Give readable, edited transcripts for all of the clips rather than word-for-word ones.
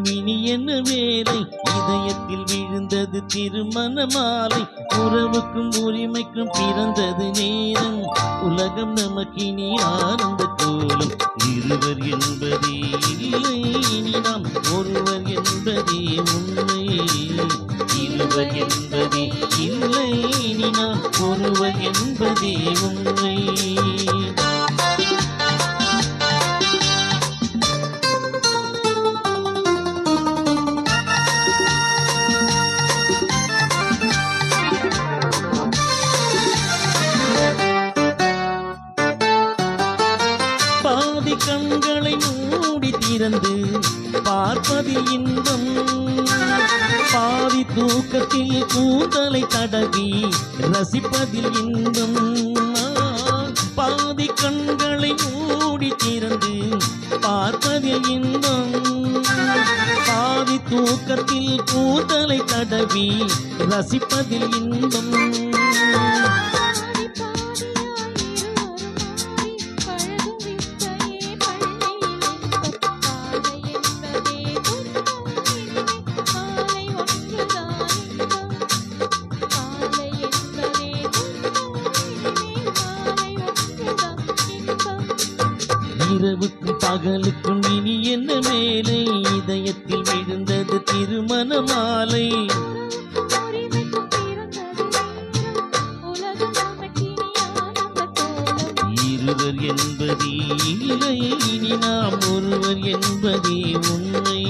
பகலுக்கும் இனி என்ன வேலை? இதயத்தில் விழுந்தது திருமண மாலை. உறவுக்கும் உரிமைக்கும் பிறந்தது நேரம். உலகம் நமக்கினி ஆனந்த கோலம். இருவர் என்பதே இல்லை, இனி நாம் ஒருவர் என்பதே உண்மை. இருவர் என்பதே இல்லை, இனி நாம் ஒருவர் என்பதே உண்மை. பாதி கண்களை மூடி திறந்து பார்ப்பதில் இன்பம். பாதி தூக்கத்தில் கூந்தலை தடவி ரசிப்பதில் இன்பம். பாதி கண்களை மூடி திறந்து பார்ப்பதில் இன்பம். பாதி தூக்கத்தில் கூந்தலை தடவி ரசிப்பதில் இன்பம். இரவுக்கும் பகலுக்கும் இனி என்ன மேலே? இதயத்தில் விழுந்தது திருமண மாலை. இருவர் என்பதே இல்லை, இனி நாம் ஒருவர் என்பதே உண்மை.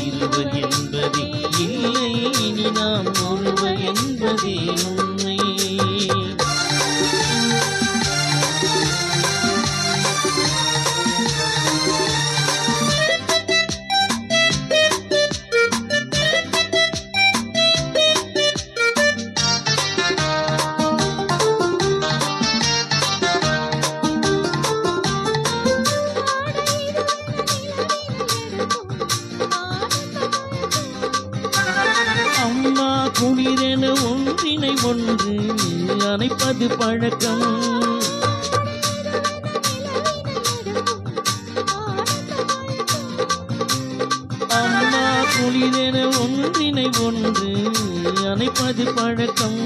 இருவர் என்பதே இல்லை, இனி நாம் ஒருவர் என்பதே உண்மை. குளிரென ஒன்றினை ஒன்று அணைப்பது பழக்கம். அம்மா குளிரென ஒன்றினை ஒன்று அணைப்பது பழக்கம்.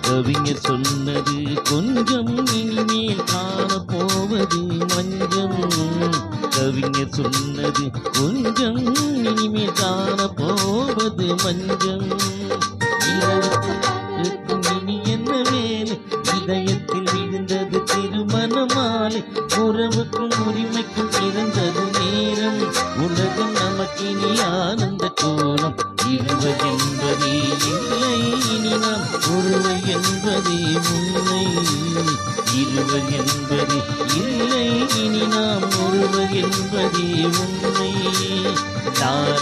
கவிஞர் சொன்னது கொஞ்சம், இனிமேல் காணப்போவது மஞ்சம். கவிஞர் சொன்னது கொஞ்சம், இனிமேல் காணப்போவது மஞ்சம். இரவுக்கும் இனி என்ன வேலை? இதயத்தில் விழுந்தது திருமண மாலை. உறவுக்கும் உரிமைக்கும் பிறந்தது நேரம். உலகம் நமக்கினி ஆனந்த கோலம். இருவர் என்பதே இல்லை, இனி நாம் ஒருவர் என்பதே உண்மை. இருவர் என்பதே இல்லை, இனி நாம் ஒருவர் என்பதே உண்மை. தார